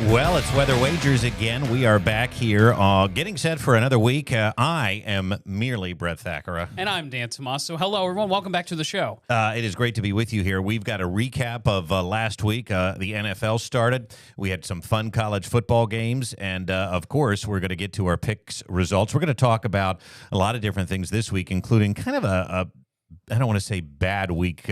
Well, it's Weather Wagers again. We are back here getting set for another week. I am merely Brett Thackeray. And I'm Dan Tomaso. Hello, everyone. Welcome back to the show. It is great to be with you here. We've got a recap of last week. The NFL started. We had some fun college football games. And, of course, we're going to get to our picks results. We're going to talk about a lot of different things this week, including kind of I don't want to say bad week,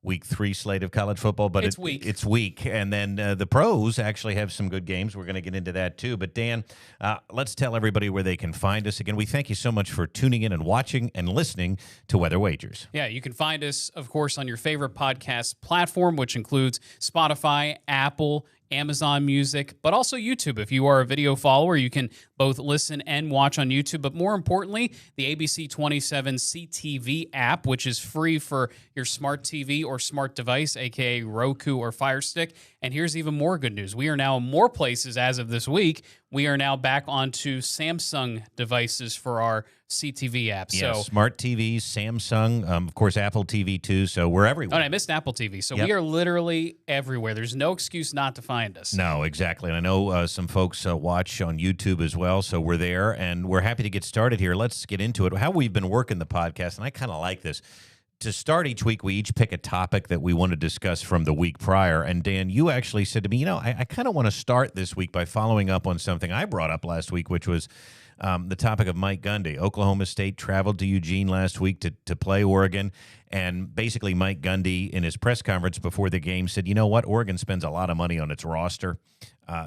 Week 3 slate of college football, but it's weak. It's weak. And then the pros actually have some good games. We're going to get into that too. But Dan, let's tell everybody where they can find us. Again, we thank you so much for tuning in and watching and listening to Weather Wagers. Yeah, you can find us, of course, on your favorite podcast platform, which includes Spotify, Apple, Amazon Music, but also YouTube. If you are a video follower, you can both listen and watch on YouTube. But more importantly, the ABC 27 CTV app, which is free for your smart TV or smart device, aka Roku or Fire Stick. And here's even more good news. We are now in more places as of this week. We are now back onto Samsung devices for our CTV app. Yeah, so smart TVs, Samsung, of course, Apple TV too. So we're everywhere. Oh, and I missed Apple TV. So we are literally everywhere. There's no excuse not to find us. No, exactly. And I know some folks watch on YouTube as well. So we're there, and we're happy to get started here. Let's get into it. How we've been working the podcast, and I kind of like this. To start each week, we each pick a topic that we want to discuss from the week prior. And Dan, you actually said to me, I kind of want to start this week by following up on something I brought up last week, which was the topic of Mike Gundy. Oklahoma State traveled to Eugene last week to play Oregon. And basically Mike Gundy, in his press conference before the game, said, you know what? Oregon spends a lot of money on its roster.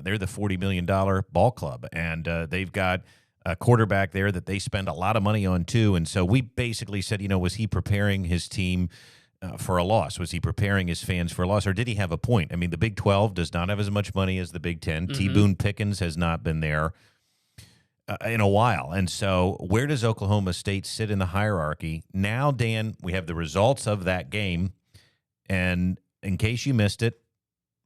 They're the $40 million ball club, and they've got a quarterback there that they spend a lot of money on too. And so we basically said, was he preparing his team for a loss? Was he preparing his fans for a loss, or did he have a point? I mean, the Big 12 does not have as much money as the Big 10. Mm-hmm. T. Boone Pickens has not been there in a while. And so where does Oklahoma State sit in the hierarchy? Now, Dan, we have the results of that game. And in case you missed it,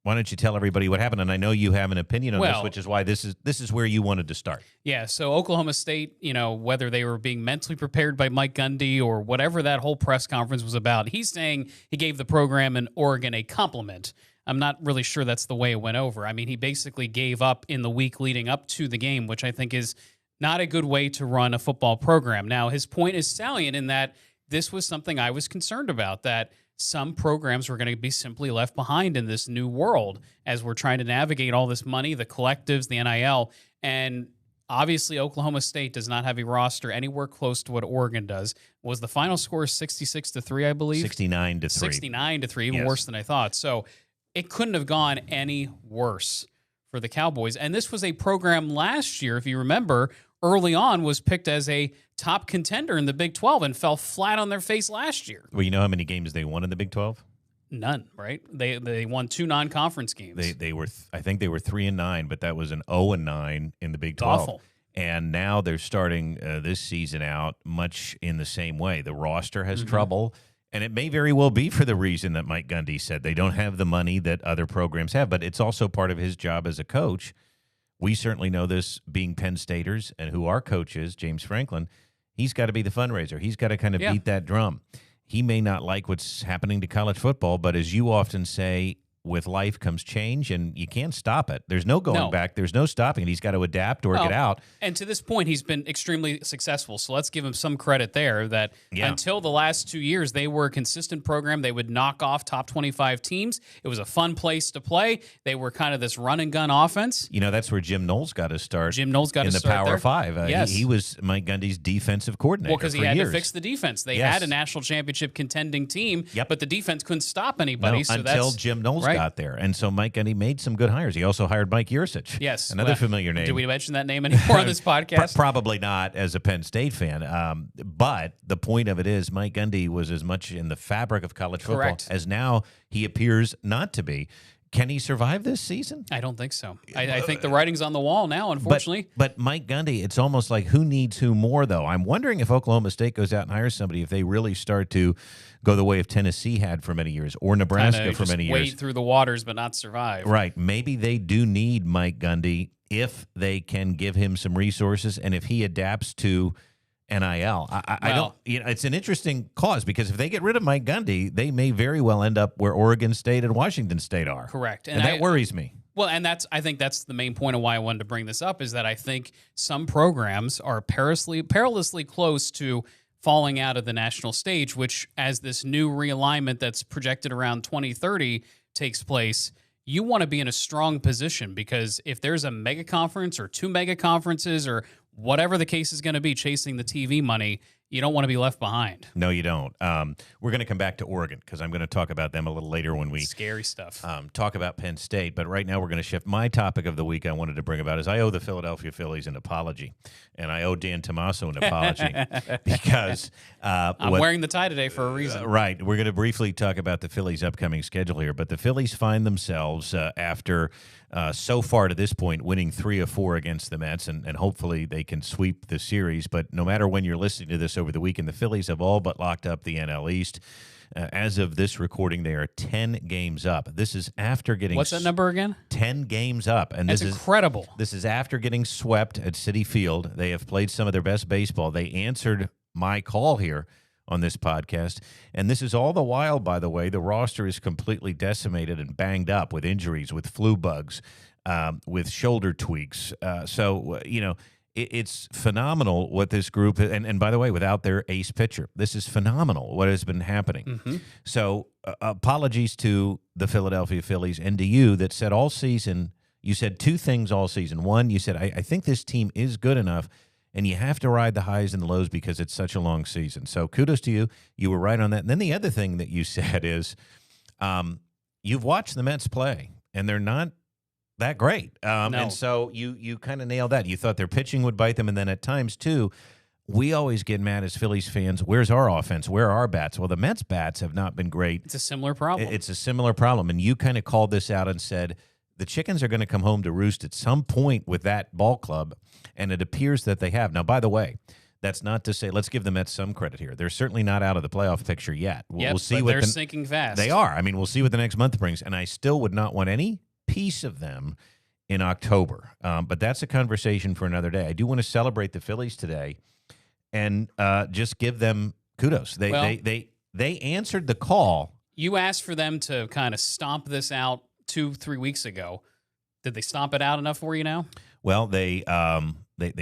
why don't you tell everybody what happened? And I know you have an opinion on this, which is why this is where you wanted to start. Yeah, so Oklahoma State, whether they were being mentally prepared by Mike Gundy or whatever that whole press conference was about, he's saying he gave the program in Oregon a compliment. I'm not really sure that's the way it went over. I mean, he basically gave up in the week leading up to the game, which I think is not a good way to run a football program. Now, his point is salient in that this was something I was concerned about, that some programs were going to be simply left behind in this new world as we're trying to navigate all this money, the collectives, the NIL. And obviously, Oklahoma State does not have a roster anywhere close to what Oregon does. Was the final score 66-3, I believe? 69-3. 69-3, even worse than I thought. So it couldn't have gone any worse for the Cowboys. And this was a program last year, if you remember, early on was picked as a top contender in the Big 12 and fell flat on their face last year. Well, you know how many games they won in the Big 12? None, right? They won 2 non-conference games. They were I think they were 3-9, but that was an 0-9 in the Big 12. Awful. And now they're starting this season out much in the same way. The roster has trouble, and it may very well be for the reason that Mike Gundy said. They don't have the money that other programs have, but it's also part of his job as a coach. We certainly know this, being Penn Staters and who our coach is, James Franklin. He's got to be the fundraiser. He's got to kind of beat that drum. He may not like what's happening to college football, but as you often say, with life comes change, and you can't stop it. There's no going back. There's no stopping it. He's got to adapt or get out. And to this point, he's been extremely successful. So let's give him some credit there that until the last 2 years, they were a consistent program. They would knock off top 25 teams. It was a fun place to play. They were kind of this run-and-gun offense. That's where Jim Knowles got to start. Jim Knowles got to start in the Power Five. Yes. He was Mike Gundy's defensive coordinator. Well, because he had to fix the defense. They had a national championship contending team, but the defense couldn't stop anybody. Until Jim Knowles got there. And so Mike Gundy made some good hires. He also hired Mike Yurcich. Yes. Another familiar name. Do we mention that name anymore on this podcast? Probably not as a Penn State fan. But the point of it is Mike Gundy was as much in the fabric of college football as now he appears not to be. Can he survive this season? I don't think so. I think the writing's on the wall now, unfortunately. But Mike Gundy, it's almost like who needs who more, though? I'm wondering if Oklahoma State goes out and hires somebody, if they really start to go the way of Tennessee had for many years, or Nebraska for many years. Wade through the waters but not survive. Right. Maybe they do need Mike Gundy if they can give him some resources and if he adapts to NIL. I don't. It's an interesting cause because if they get rid of Mike Gundy, they may very well end up where Oregon State and Washington State are. Correct, and that worries me. Well, and I think that's the main point of why I wanted to bring this up, is that I think some programs are perilously close to falling out of the national stage, which, as this new realignment that's projected around 2030 takes place, you want to be in a strong position, because if there's a mega conference or two mega conferences or whatever the case is going to be chasing the TV money, you don't want to be left behind. No, you don't. We're going to come back to Oregon because I'm going to talk about them a little later when we scary stuff. Talk about Penn State. But right now we're going to shift. My topic of the week I wanted to bring about is I owe the Philadelphia Phillies an apology, and I owe Dan Tommaso an apology because I'm wearing the tie today for a reason. Right. We're going to briefly talk about the Phillies' upcoming schedule here, but the Phillies find themselves after so far to this point winning 3 of 4 against the Mets, and hopefully they can sweep the series. But no matter when you're listening to this over the weekend, the Phillies have all but locked up the NL East. As of this recording, they are 10 games up. This is after getting... What's that number again? 10 games up. And That's incredible. This is after getting swept at Citi Field. They have played some of their best baseball. They answered my call here on this podcast. And this is all the while, by the way, the roster is completely decimated and banged up with injuries, with flu bugs, with shoulder tweaks. It's phenomenal what this group, and by the way, without their ace pitcher, this is phenomenal what has been happening. Mm-hmm. So apologies to the Philadelphia Phillies and to you that said all season, you said two things all season. One, you said, I think this team is good enough, and you have to ride the highs and the lows because it's such a long season. So kudos to you. You were right on that. And then the other thing that you said is you've watched the Mets play, and they're not that great. No. And so you kind of nailed that. You thought their pitching would bite them, and then at times, too, we always get mad as Phillies fans, where's our offense? Where are our bats? Well, the Mets' bats have not been great. It's a similar problem. It's a similar problem, and you kind of called this out and said the chickens are going to come home to roost at some point with that ball club, and it appears that they have. Now, by the way, that's not to say, let's give the Mets some credit here. They're certainly not out of the playoff picture yet. We'll see what they're sinking fast. They are. I mean, we'll see what the next month brings, and I still would not want any piece of them in October. But that's a conversation for another day. I do want to celebrate the Phillies today and just give them kudos. They answered the call. You asked for them to kind of stomp this out 2-3 weeks ago. Did they stomp it out enough for you now? Well, they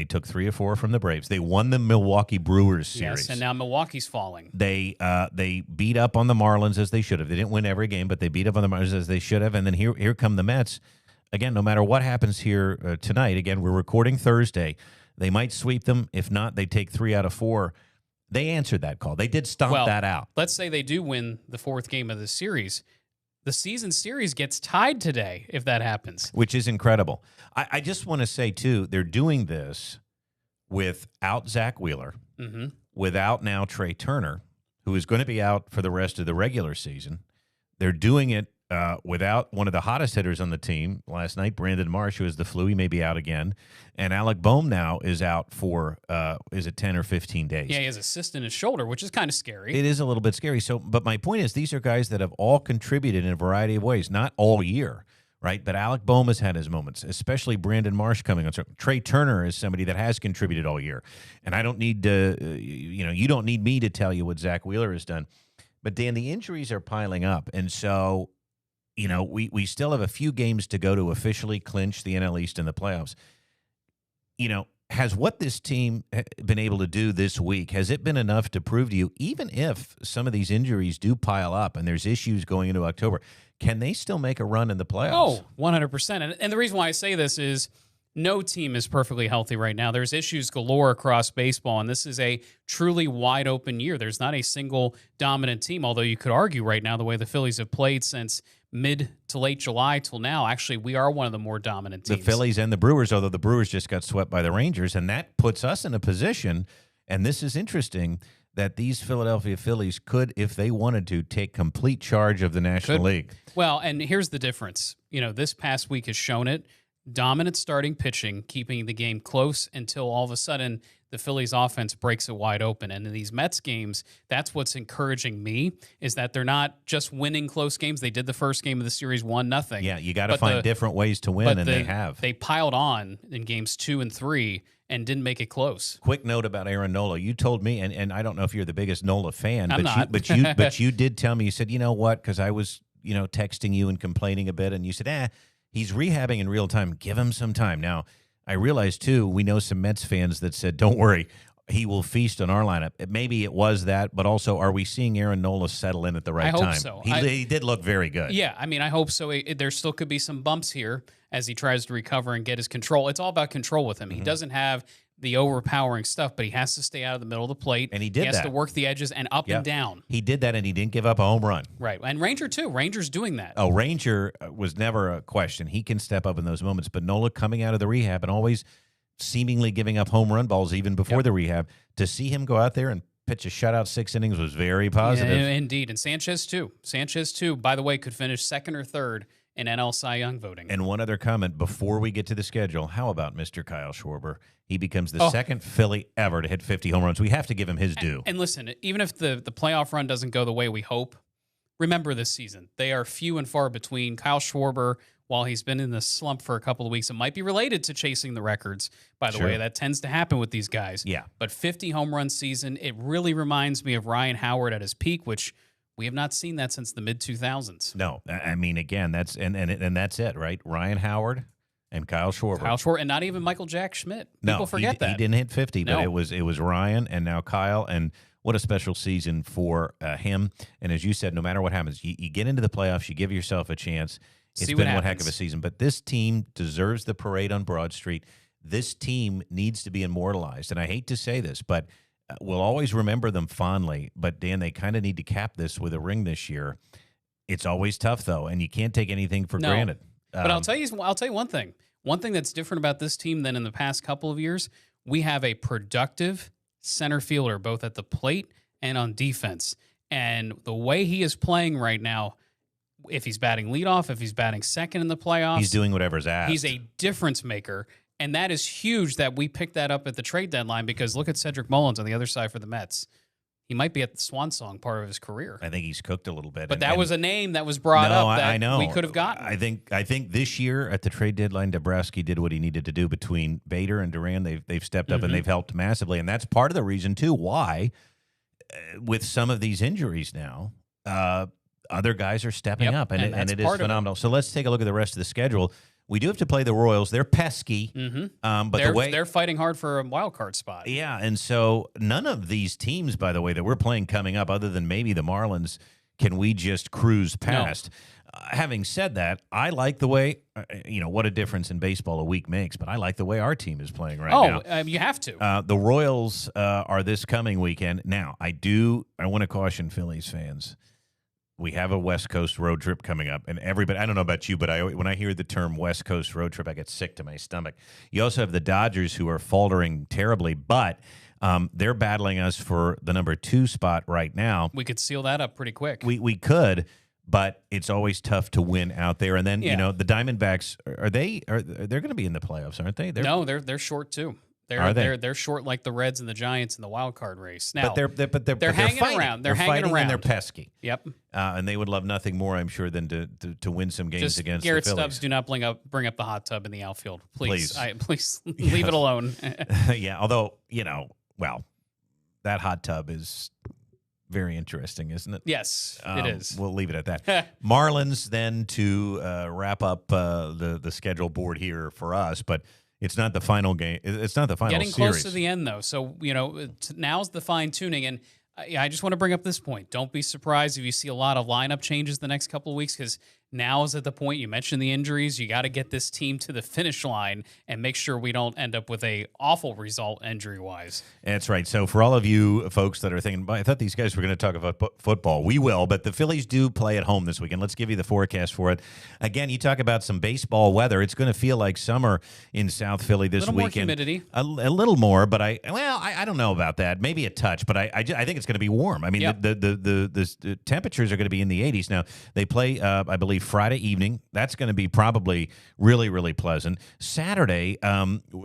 took 3 or 4 from the Braves. They won the Milwaukee Brewers series. Yes, and now Milwaukee's falling. They beat up on the Marlins as they should have. They didn't win every game, but they beat up on the Marlins as they should have. And then here come the Mets. Again, no matter what happens here tonight, again, we're recording Thursday. They might sweep them. If not, they take 3 out of 4. They answered that call. They did stomp that out. Let's say they do win the 4th game of the series. The season series gets tied today if that happens. Which is incredible. I just want to say, too, they're doing this without Zach Wheeler, without now Trey Turner, who is going to be out for the rest of the regular season. They're doing it without one of the hottest hitters on the team last night, Brandon Marsh, who has the flu. He may be out again. And Alec Boehm now is out for, is it 10 or 15 days? Yeah, he has a cyst in his shoulder, which is kind of scary. It is a little bit scary. So, but my point is these are guys that have all contributed in a variety of ways, not all year, right? But Alec Boehm has had his moments, especially Brandon Marsh coming on. So Trey Turner is somebody that has contributed all year. And I don't need to, you don't need me to tell you what Zach Wheeler has done. But, Dan, the injuries are piling up. And so, we still have a few games to go to officially clinch the NL East in the playoffs. Has what this team been able to do this week, has it been enough to prove to you, even if some of these injuries do pile up and there's issues going into October, can they still make a run in the playoffs? Oh, 100%. And the reason why I say this is no team is perfectly healthy right now. There's issues galore across baseball, and this is a truly wide open year. There's not a single dominant team, although you could argue right now the way the Phillies have played since mid to late July till now, actually, we are one of the more dominant teams. The Phillies and the Brewers, although the Brewers just got swept by the Rangers, and that puts us in a position, and this is interesting, that these Philadelphia Phillies could, if they wanted to, take complete charge of the National League. Well, and here's the difference. This past week has shown it. Dominant starting pitching, keeping the game close until all of a sudden the Phillies offense breaks it wide open. And in these Mets games, that's what's encouraging me, is that they're not just winning close games. They did the first game of the series 1-0. Yeah, you got to find different ways to win, and they have. They piled on in games 2 and 3 and didn't make it close. Quick note about Aaron Nola. You told me, and I don't know if you're the biggest Nola fan, I'm not. but you did tell me, you said, you know what, because I was texting you and complaining a bit, and you said, He's rehabbing in real time. Give him some time. Now, I realize, too, we know some Mets fans that said, don't worry, he will feast on our lineup. Maybe it was that, but also, are we seeing Aaron Nola settle in at the right time? I hope so. He did look very good. Yeah, I mean, I hope so. There still could be some bumps here as he tries to recover and get his control. It's all about control with him. He doesn't have the overpowering stuff, but he has to stay out of the middle of the plate. And he did that. He has to work the edges and up and down. He did that, and he didn't give up a home run. Right. And Ranger, too. Ranger's doing that. Oh, Ranger was never a question. He can step up in those moments. But Nola coming out of the rehab and always seemingly giving up home run balls even before the rehab, to see him go out there and pitch a shutout 6 innings was very positive. Yeah, indeed. And Sanchez, too, by the way, could finish second or third in NL Cy Young voting. And one other comment before we get to the schedule. How about Mr. Kyle Schwarber? He becomes the second Philly ever to hit 50 home runs. We have to give him his due. And listen, even if the playoff run doesn't go the way we hope, remember this season. They are few and far between. Kyle Schwarber, while he's been in the slump for a couple of weeks, it might be related to chasing the records, by the way. That tends to happen with these guys. Yeah. But 50 home run season, it really reminds me of Ryan Howard at his peak, which we have not seen that since the mid-2000s. No. I mean, again, that's and that's it, right? Ryan Howard and Kyle Schwarber. And not even Michael Jack Schmidt. No, People forget that. He didn't hit 50, but it was Ryan and now Kyle, and what a special season for him. And as you said, no matter what happens, you get into the playoffs, you give yourself a chance. It's been one heck of a season. But this team deserves the parade on Broad Street. This team needs to be immortalized. And I hate to say this, but we'll always remember them fondly. But, Dan, they kind of need to cap this with a ring this year. It's always tough, though, and you can't take anything for granted. But I'll tell you one thing. One thing that's different about this team than in the past couple of years, we have a productive center fielder, both at the plate and on defense. And the way he is playing right now, if he's batting leadoff, if he's batting second in the playoffs, he's doing whatever's asked. He's a difference maker. And that is huge that we picked that up at the trade deadline, because look at Cedric Mullins on the other side for the Mets. He might be at the swan song part of his career. I think he's cooked a little bit. But that was a name that was brought up that I know. We could have gotten. I think this year at the trade deadline, Dabrowski did what he needed to do between Bader and Duran. They've stepped up and they've helped massively. And that's part of the reason, too, why with some of these injuries now, other guys are stepping up. And it is phenomenal. So let's take a look at the rest of the schedule. We do have to play the Royals. They're pesky, but they're fighting hard for a wild card spot. Yeah, and so none of these teams, by the way, that we're playing coming up, other than maybe the Marlins, can we just cruise past. No. Having said that, I like the way, what a difference in baseball a week makes, but I like the way our team is playing now. You have to. The Royals are this coming weekend. Now, I want to caution Phillies fans. We have a West Coast road trip coming up, and everybody, I don't know about you, but when I hear the term West Coast road trip, I get sick to my stomach. You also have the Dodgers, who are faltering terribly, but they're battling us for the number 2 spot right now. We could seal that up pretty quick. We could, but it's always tough to win out there. And then, the Diamondbacks, they're going to be in the playoffs, aren't they? They're short too. They're short like the Reds and the Giants in the wild card race. Now, but they're hanging fighting. Around. They're hanging around. And they're pesky. Yep. And they would love nothing more, I'm sure, than to win some games against Garrett the Phillies. Stubbs, do not bring up the hot tub in the outfield, please. Please leave it alone. Yeah. Although that hot tub is very interesting, isn't it? Yes, it is. We'll leave it at that. Marlins then to wrap up the schedule board here for us, but. It's not the final game. It's not the final series. Getting close to the end, though. So, now's the fine-tuning. And I just want to bring up this point. Don't be surprised if you see a lot of lineup changes the next couple of weeks, because now is at the point, you mentioned the injuries. You got to get this team to the finish line and make sure we don't end up with a awful result injury-wise. That's right. So for all of you folks that are thinking, I thought these guys were going to talk about football. We will, but the Phillies do play at home this weekend. Let's give you the forecast for it. Again, you talk about some baseball weather. It's going to feel like summer in South Philly this weekend. A little more humidity. A little more, but I don't know about that. Maybe a touch, but I think it's going to be warm. I mean, the temperatures are going to be in the 80s. Now, they play, I believe, Friday evening. That's going to be probably really, really pleasant. Saturday,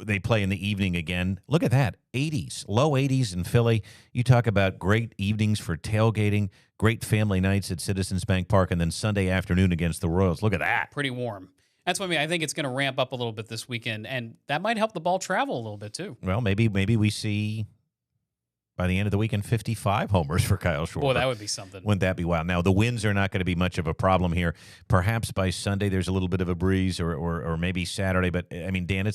they play in the evening again. Look at that, 80s, low 80s in Philly. You talk about great evenings for tailgating, great family nights at Citizens Bank Park, and then Sunday afternoon against the Royals. Look at that. Pretty warm. That's what I think it's going to ramp up a little bit this weekend, and that might help the ball travel a little bit too. Well, maybe we see by the end of the weekend, 55 homers for Kyle Schwarber. Well, that would be something. Wouldn't that be wild? Now, the winds are not going to be much of a problem here. Perhaps by Sunday there's a little bit of a breeze, or maybe Saturday. But, I mean, Dan,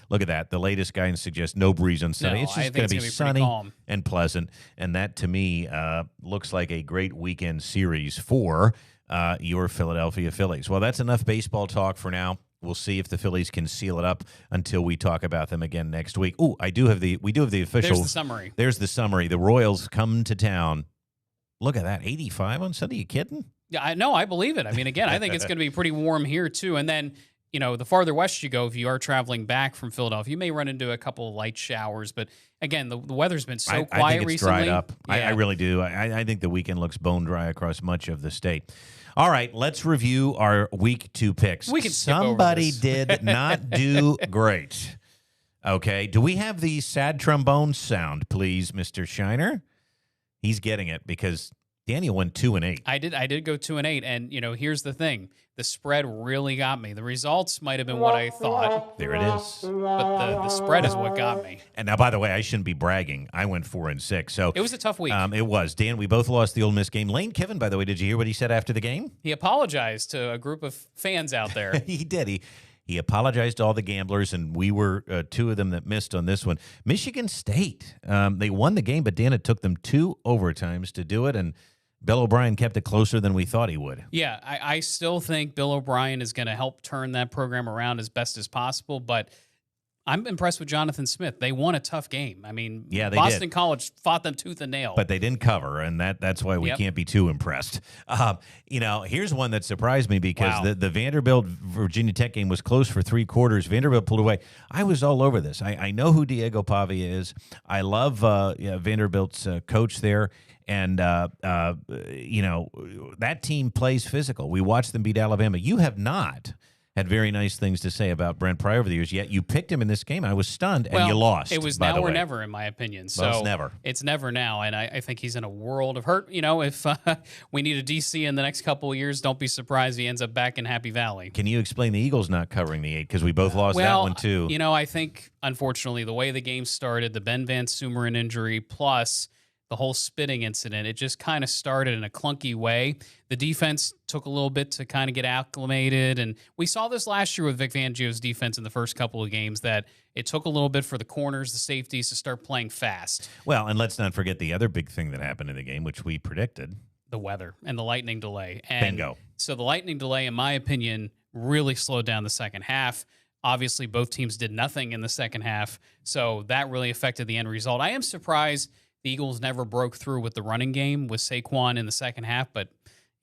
look at that. The latest guidance suggests no breeze on Sunday. No, it's I just think going to it's be gonna be pretty sunny calm. and pleasant. And that, to me, looks like a great weekend series for your Philadelphia Phillies. Well, that's enough baseball talk for now. We'll see if the Phillies can seal it up until we talk about them again next week. Oh, we do have the official. There's the summary. There's the summary. The Royals come to town. Look at that, 85 on Sunday. You kidding? Yeah, I believe it. I mean, again, I think it's going to be pretty warm here too. And then, the farther west you go, if you are traveling back from Philadelphia, you may run into a couple of light showers. But again, the weather's been so quiet I think it's recently. dried up. Yeah. I really do. I think the weekend looks bone dry across much of the state. All right, let's review our week 2 picks. We can skip over Somebody this. did not do great. Okay, do we have the sad trombone sound, please, Mr. Shiner? He's getting it because Daniel went 2-8. I did go 2-8, and here's the thing: the spread really got me. The results might have been what I thought. There it is. But the spread is what got me. And now, by the way, I shouldn't be bragging. I went 4-6. So It was a tough week. It was. Dan, we both lost the Ole Miss game. Lane Kiffin, by the way, did you hear what he said after the game? He apologized to a group of fans out there. He did. He apologized to all the gamblers, and we were 2 of them that missed on this one. Michigan State, they won the game, but Dan, it took them 2 overtimes to do it, and Bill O'Brien kept it closer than we thought he would. Yeah, I still think Bill O'Brien is going to help turn that program around as best as possible, but I'm impressed with Jonathan Smith. They won a tough game. I mean, Yeah, they Boston did. College fought them tooth and nail. But they didn't cover, and that's why we Yep. can't be too impressed. Here's one that surprised me because Wow. the Vanderbilt-Virginia Tech game was close for 3 quarters. Vanderbilt pulled away. I was all over this. I know who Diego Pavia is. I love Vanderbilt's coach there. And, that team plays physical. We watched them beat Alabama. You have not had very nice things to say about Brent Pry over the years, yet you picked him in this game. I was stunned, and you lost. It was by now the or way. never, in my opinion. So Well, it's never. It's never now, and I think he's in a world of hurt. If we need a DC in the next couple of years, don't be surprised he ends up back in Happy Valley. Can you explain the Eagles not covering the 8? Because we both lost that one, too. I think, unfortunately, the way the game started, the Ben Van Sumeren injury, plus the whole spitting incident, it just kind of started in a clunky way. The defense took a little bit to kind of get acclimated, and we saw this last year with Vic Fangio's defense in the first couple of games, that it took a little bit for the corners, the safeties to start playing fast. Well, and let's not forget the other big thing that happened in the game, which we predicted. The weather and the lightning delay. And Bingo. So the lightning delay, in my opinion, really slowed down the second half. Obviously, both teams did nothing in the second half, so that really affected the end result. I am surprised the Eagles never broke through with the running game with Saquon in the second half, but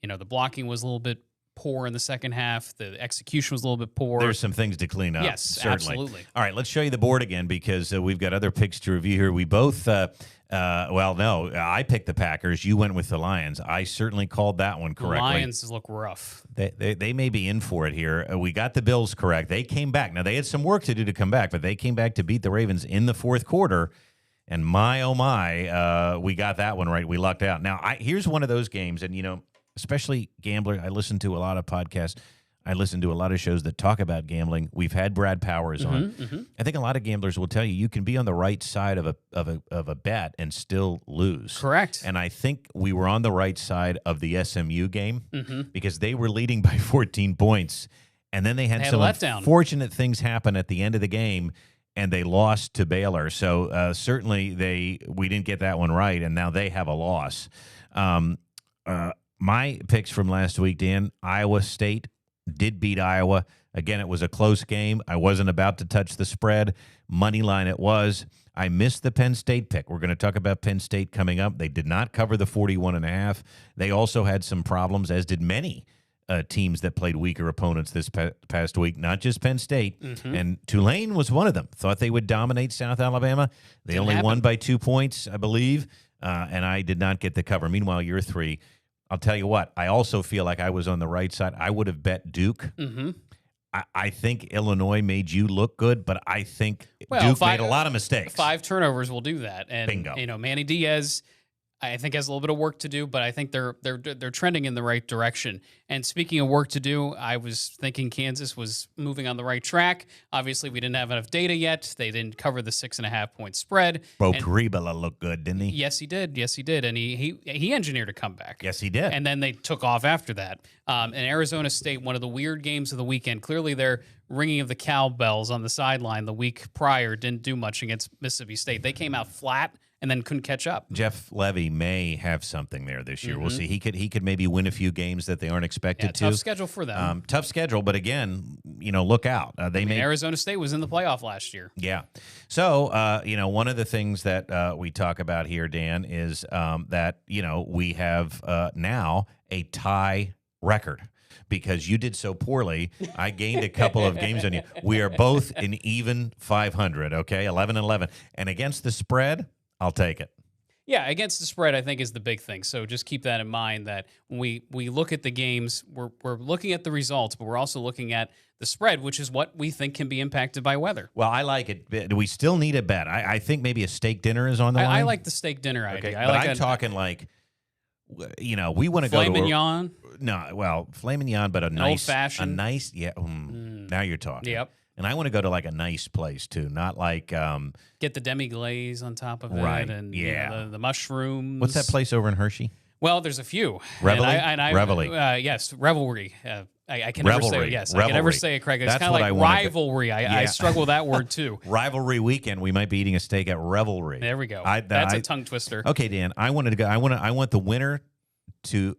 the blocking was a little bit poor in the second half. The execution was a little bit poor. There's some things to clean up. Yes, certainly. absolutely. All right, let's show you the board again because we've got other picks to review here. We both, I picked the Packers. You went with the Lions. I certainly called that one correctly. The Lions look rough. They may be in for it here. We got the Bills correct. They came back. Now, they had some work to do to come back, but they came back to beat the Ravens in the fourth quarter. And my, oh my, we got that one right. We lucked out. Now, here's one of those games, and, especially gambler, I listen to a lot of podcasts. I listen to a lot of shows that talk about gambling. We've had Brad Powers on. Mm-hmm. I think a lot of gamblers will tell you can be on the right side of a bet and still lose. Correct. And I think we were on the right side of the SMU game Mm-hmm. because they were leading by 14 points. And then they had a some letdown. unfortunate things happen at the end of the game, and they lost to Baylor. So certainly we didn't get that one right, and now they have a loss. My picks from last week, Dan, Iowa State did beat Iowa. Again, it was a close game. I wasn't about to touch the spread. Money line it was. I missed the Penn State pick. We're going to talk about Penn State coming up. They did not cover the 41.5. They also had some problems, as did many teams that played weaker opponents this past week, not just Penn State. Mm-hmm. And Tulane was one of them. Thought they would dominate South Alabama. They only won by 2 points, I believe, and I did not get the cover. Meanwhile, you're 3. I'll tell you what, I also feel like I was on the right side. I would have bet Duke. Mm-hmm. I think Illinois made you look good, but I think Duke made a lot of mistakes. 5 turnovers will do that. And, Bingo. Manny Diaz, I think has a little bit of work to do, but I think they're trending in the right direction. And speaking of work to do, I was thinking Kansas was moving on the right track. Obviously, we didn't have enough data yet. They didn't cover the 6.5 point spread. Bo Perebula looked good, didn't he? Yes, he did. Yes, he did. And he engineered a comeback. Yes, he did. And then they took off after that. And Arizona State, one of the weird games of the weekend. Clearly, their ringing of the cowbells on the sideline the week prior didn't do much against Mississippi State. They came out flat and then couldn't catch up. Jeff Levy may have something there this year. We'll see. He could maybe win a few games that they aren't expected to. Tough schedule for them. Tough schedule, but again, look out. Arizona State was in the playoff last year. Yeah. So, one of the things that we talk about here, Dan, is that, we have now a tie record. Because you did so poorly, I gained a couple of games on you. We are both in even 500, okay? 11-11. And against the spread, I'll take it. Yeah, against the spread, I think, is the big thing. So just keep that in mind that when we look at the games, we're looking at the results, but we're also looking at the spread, which is what we think can be impacted by weather. Well, I like it. Do we still need a bet? I think maybe a steak dinner is on the line. I like the steak dinner idea. Okay, I'm talking like, we want to go to filet mignon. No, well, filet mignon, but a nice, old-fashioned. Now you're talking. Yep. And I want to go to like a nice place too, not like get the demi glaze on top of it, right? And yeah, the mushrooms. What's that place over in Hershey? Well, there's a few. Reveille. Yes, revelry. I can Revelry. never say it. Yes, Revelry. I can never say it correctly. It's That's kind of what like I rivalry. I struggle with that word too. Rivalry weekend. We might be eating a steak at Revelry. There we go. That's a tongue twister. Okay, Dan. I want the winner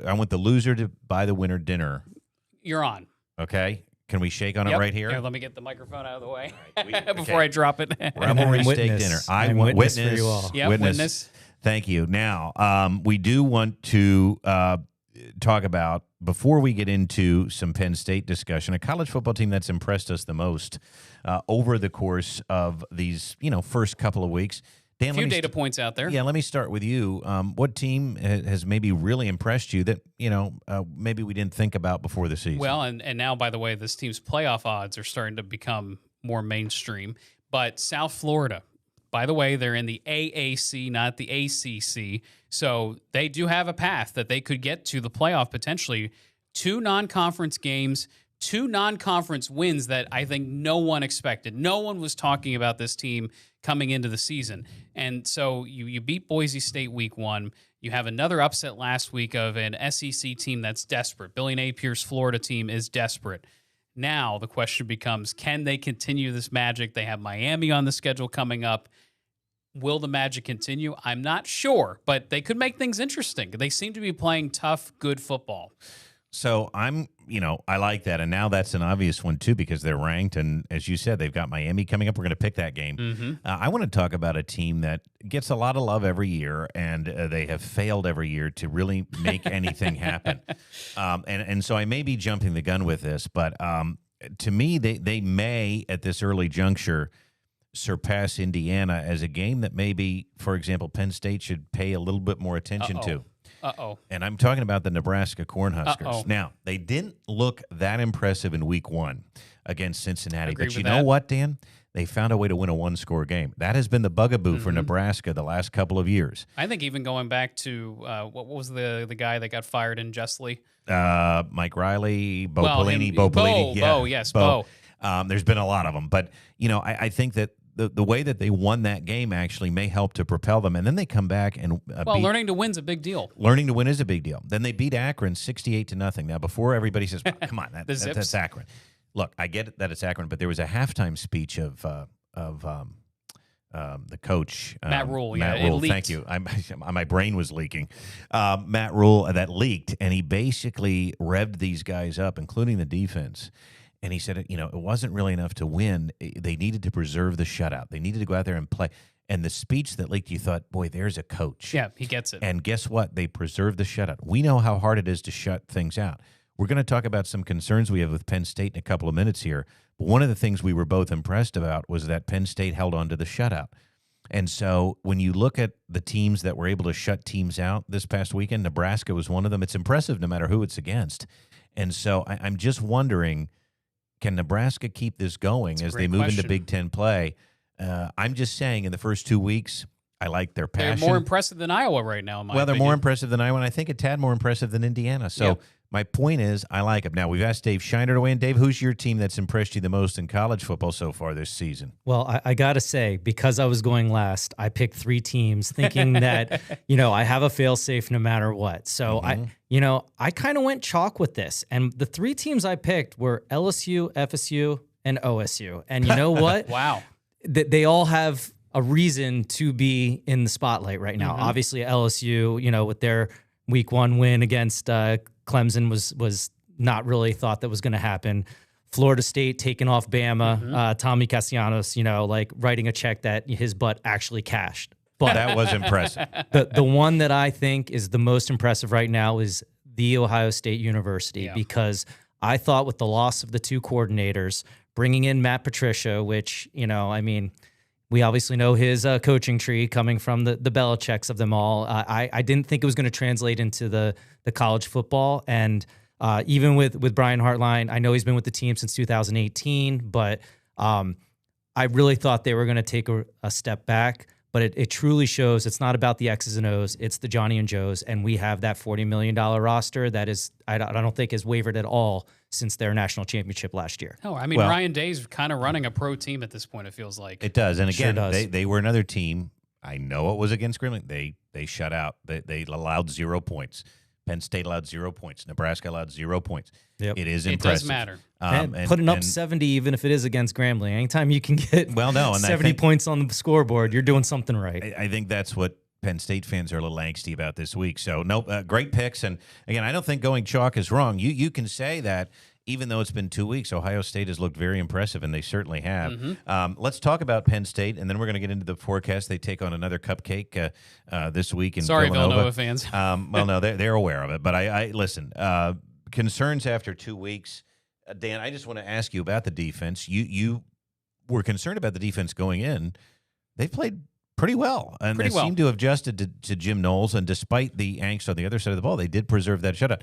I want the loser to buy the winner dinner. You're on. Okay. Can we shake on it right here? Here, let me get the microphone out of the way right, before I drop it. Revelry steak dinner. I'm witness for you all. Yeah, witness. Thank you. Now, we do want to talk about, before we get into some Penn State discussion, a college football team that's impressed us the most over the course of these, first couple of weeks. Dan, a few data points out there. Yeah, let me start with you. What team has maybe really impressed you that, maybe we didn't think about before the season? Well, and now, by the way, this team's playoff odds are starting to become more mainstream. But South Florida, by the way, they're in the AAC, not the ACC. So they do have a path that they could get to the playoff potentially. 2 non-conference games, 2 non-conference wins that I think no one expected. No one was talking about this team coming into the season. And so you beat Boise State week 1. You have another upset last week of an SEC team that's desperate. Billy Napier's Florida team is desperate. Now the question becomes, can they continue this magic? They have Miami on the schedule coming up. Will the magic continue? I'm not sure, but they could make things interesting. They seem to be playing tough, good football. So I like that. And now that's an obvious one, too, because they're ranked. And as you said, they've got Miami coming up. We're going to pick that game. Mm-hmm. I want to talk about a team that gets a lot of love every year, and they have failed every year to really make anything happen. And so I may be jumping the gun with this, but to me, they may, at this early juncture, surpass Indiana as a game that maybe, for example, Penn State should pay a little bit more attention to. And I'm talking about the Nebraska Cornhuskers. Now, they didn't look that impressive in week 1 against Cincinnati. But you know what, Dan? They found a way to win a 1-score game. That has been the bugaboo for Nebraska the last couple of years. I think even going back to, what was the guy that got fired in Justly? Mike Riley, Bo Pelini. Yes, Bo. There's been a lot of them. But, I think that the way that they won that game actually may help to propel them. And then they come back and learning to win's a big deal. Learning to win is a big deal. Then they beat Akron 68-0. Now, before everybody says, well, come on, that's Akron. Look, I get that it's Akron, but there was a halftime speech of the coach. Matt Rule. Matt Rule, thank you. My brain was leaking. Matt Rule, that leaked, and he basically revved these guys up, including the defense. And he said, it wasn't really enough to win. They needed to preserve the shutout. They needed to go out there and play. And the speech that leaked, you thought, boy, there's a coach. Yeah, he gets it. And guess what? They preserved the shutout. We know how hard it is to shut things out. We're going to talk about some concerns we have with Penn State in a couple of minutes here. But one of the things we were both impressed about was that Penn State held on to the shutout. And so when you look at the teams that were able to shut teams out this past weekend, Nebraska was one of them. It's impressive no matter who it's against. And so I'm just wondering, can Nebraska keep this going as they move into Big Ten play? I'm just saying in the first 2 weeks, I like their They're passion. more impressive than Iowa right now, in my Well, they're opinion. more impressive than Iowa, and I think a tad more impressive than Indiana. So Yep. my point is, I like them. Now, we've asked Dave Shiner to weigh in. Dave, who's your team that's impressed you the most in college football so far this season? Well, I got to say, because I was going last, I picked 3 teams thinking that, I have a fail-safe no matter what. So, I kind of went chalk with this. And the 3 teams I picked were LSU, FSU, and OSU. And you know what? Wow. They all have a reason to be in the spotlight right now. Obviously, LSU, with their week 1 win against Clemson was not really thought that was going to happen. Florida State taking off Bama, Tommy Castellanos, writing a check that his butt actually cashed. But That was impressive. the one that I think is the most impressive right now is the Ohio State University, because I thought with the loss of the 2 coordinators, bringing in Matt Patricia, which, we obviously know his coaching tree coming from the Belichicks of them all. I didn't think it was going to translate into the college football. And even with Brian Hartline, I know he's been with the team since 2018, but I really thought they were going to take a step back. But it truly shows it's not about the X's and O's. It's the Johnny and Joes. And we have that $40 million roster that is, I don't think has wavered at all since their national championship last year. Oh, I mean, Ryan Day's kind of running a pro team at this point, it feels like. It does. And again, Sure does. they were another team. I know it was against Grambling. They shut out. They allowed 0 points. Penn State allowed 0 points. Nebraska allowed 0 points. Yep. It is It impressive. does matter. And putting up 70, even if it is against Grambling, anytime you can get 70 points on the scoreboard, you're doing something right. I think that's what Penn State fans are a little angsty about this week. So, nope, great picks. And, again, I don't think going chalk is wrong. You can say that even though it's been 2 weeks, Ohio State has looked very impressive, and they certainly have. Let's talk about Penn State, and then we're going to get into the forecast. They take on another cupcake this week in Villanova fans. Well, no, they're aware of it. But I listen, concerns after 2 weeks. Dan, I just want to ask you about the defense. You were concerned about the defense going in. They've played pretty well, and they seem to have adjusted to Jim Knowles. And despite the angst on the other side of the ball, they did preserve that shutout.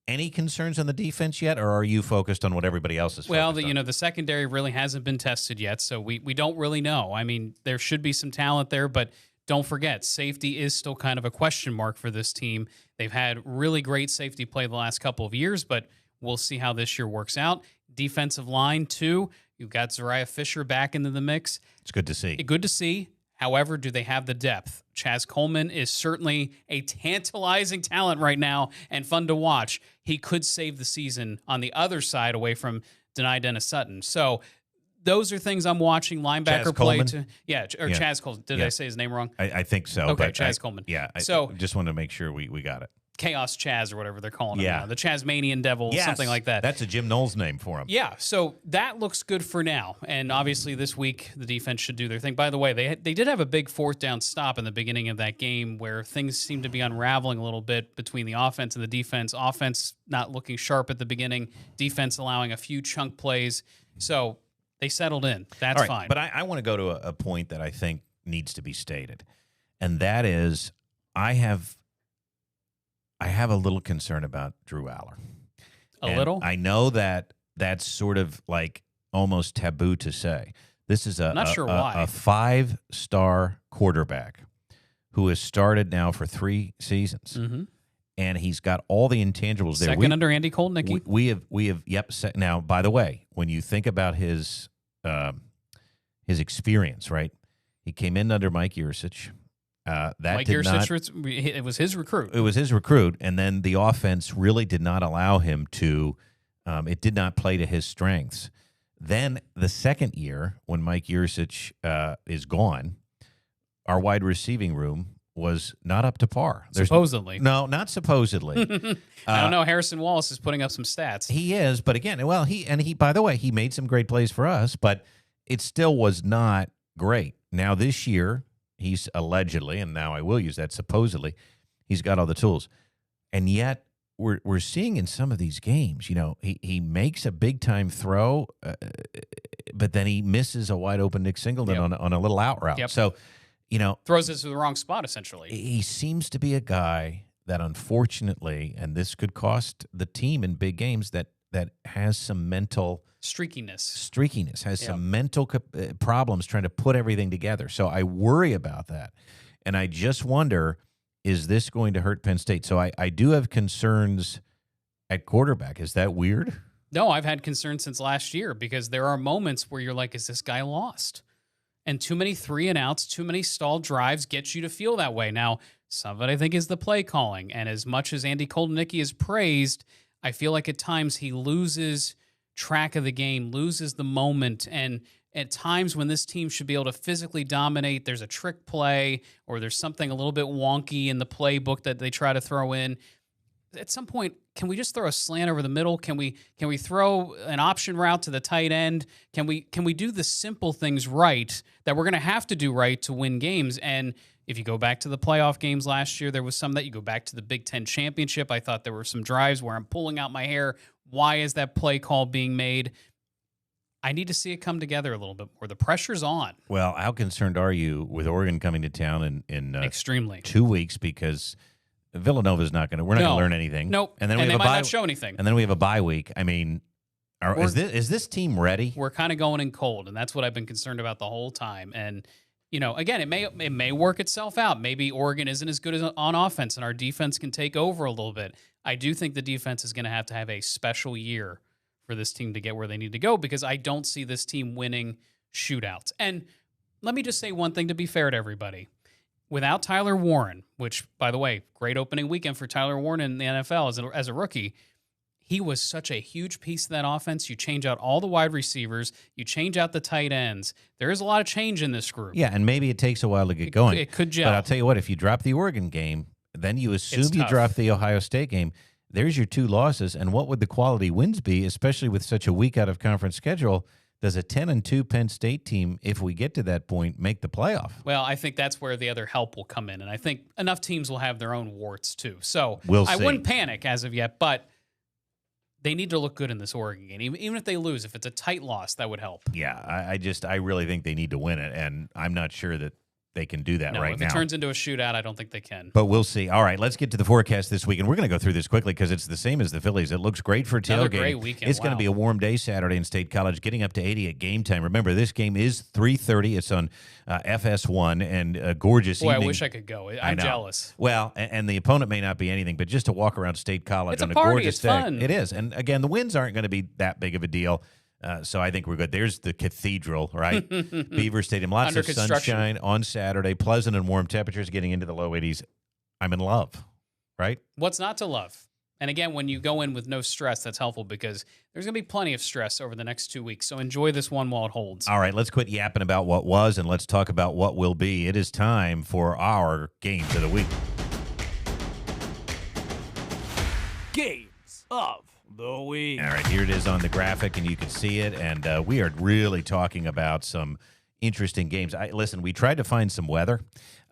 Any concerns on the defense yet, or are you focused on what everybody else is focused on? The secondary really hasn't been tested yet, so we don't really know. I mean, there should be some talent there, but don't forget, safety is still kind of a question mark for this team. They've had really great safety play the last couple of years, but we'll see how this year works out. Defensive line, too. You've got Zariah Fisher back into the mix. It's good to see. Good to see. However, do they have the depth? Chaz Coleman is certainly a tantalizing talent right now and fun to watch. He could save the season on the other side away from Denai Dennis Sutton. So those are things I'm watching. Linebacker Chaz play. Coleman? Chaz Coleman. Did I say his name wrong? I think so. Okay, but Chaz Coleman. Yeah, So I just wanted to make sure we got it. Chaos Chaz or whatever they're calling him Yeah. now. The Chazmanian Devil, something like that. That's a Jim Knowles name for him. Yeah, so that looks good for now. And obviously this week the defense should do their thing. By the way, they did have a big 4th down stop in the beginning of that game where things seemed to be unraveling a little bit between the offense and the defense. Offense not looking sharp at the beginning, defense allowing a few chunk plays. So they settled in. That's All right, fine. But I want to go to a point that I think needs to be stated. And that is I have a little concern about Drew Aller. A little? I know that that's sort of like almost taboo to say. This is Not sure why. a 5-star quarterback who has started now for 3 seasons, and he's got all the intangibles there. Second under Andy Kolnicki. We have now. By the way, when you think about his experience, right? He came in under Mike Yurcich. Mike Yurcich, it was his recruit. It was his recruit, and then the offense really did not allow him to. It did not play to his strengths. Then the second year, when Mike Yurcich is gone, our wide receiving room was not up to par. Supposedly. No, not supposedly. I don't know. Harrison Wallace is putting up some stats. He is, but again, well, he by the way, he made some great plays for us, but it still was not great. Now this year, he's allegedly, and now I will use that supposedly, he's got all the tools. And yet we're seeing in some of these games, he makes a big-time throw, but then he misses a wide-open Nick Singleton on a little out route. Yep. So, throws it to the wrong spot, essentially. He seems to be a guy that unfortunately, and this could cost the team in big games, that that has some mental streakiness, has some mental problems trying to put everything together. So I worry about that. And I just wonder, is this going to hurt Penn State? So I do have concerns at quarterback. Is that weird? No, I've had concerns since last year because there are moments where you're like, is this guy lost? And too many 3-and-outs, too many stalled drives gets you to feel that way. Now, some of it I think is the play calling. And as much as Andy Koldenicki is praised, I feel like at times he loses track of the game, loses the moment. And at times when this team should be able to physically dominate, there's a trick play or there's something a little bit wonky in the playbook that they try to throw in. At some point, can we just throw a slant over the middle? Can we throw an option route to the tight end? Can we do the simple things right that we're going to have to do right to win games? And if you go back to the playoff games last year, there was some that. You go back to the Big Ten championship, I thought there were some drives where I'm pulling out my hair. Why is that play call being made? I need to see it come together a little bit more. The pressure's on. Well, how concerned are you with Oregon coming to town in extremely 2 weeks? Because Villanova's not going to. We're not going to learn anything. Nope. And then they might not show anything. And then we have a bye week. I mean, is this team ready? We're kind of going in cold, and that's what I've been concerned about the whole time. And again, it may work itself out. Maybe Oregon isn't as good as on offense, and our defense can take over a little bit. I do think the defense is going to have a special year for this team to get where they need to go because I don't see this team winning shootouts. And let me just say one thing to be fair to everybody. Without Tyler Warren, which, by the way, great opening weekend for Tyler Warren in the NFL as a rookie, he was such a huge piece of that offense. You change out all the wide receivers. You change out the tight ends. There is a lot of change in this group. Yeah, and maybe it takes a while to get going. It could gel. But I'll tell you what, if you drop the Oregon game, then you assume you drop the Ohio State game. There's your 2 losses. And what would the quality wins be, especially with such a week out of conference schedule? Does a 10-2 Penn State team, if we get to that point, make the playoff? Well, I think that's where the other help will come in. And I think enough teams will have their own warts, too. So I wouldn't panic as of yet, but they need to look good in this Oregon game. Even if they lose, if it's a tight loss, that would help. Yeah, I really think they need to win it, and I'm not sure that they can do that right now. If it turns into a shootout, I don't think they can. But we'll see. All right, let's get to the forecast this week, and we're going to go through this quickly because it's the same as the Phillies. It looks great for tailgate. Another great weekend. It's going to be a warm day Saturday in State College, getting up to 80 at game time. Remember, this game is 3:30. It's on FS1, and a gorgeous evening. I wish I could go. I'm jealous. Well, and the opponent may not be anything, but just to walk around State College on a party. gorgeous day. Fun. It is. And again, the winds aren't going to be that big of a deal. So I think we're good. There's the cathedral, right? Beaver Stadium. Lots of sunshine on Saturday. Pleasant and warm temperatures getting into the low 80s. I'm in love, right? What's not to love? And again, when you go in with no stress, that's helpful because there's going to be plenty of stress over the next 2 weeks. So enjoy this one while it holds. All right, let's quit yapping about what was and let's talk about what will be. It is time for our Games of the Week. Games of the Week. All right, here it is on the graphic, and you can see it. And we are really talking about some interesting games. Listen, we tried to find some weather,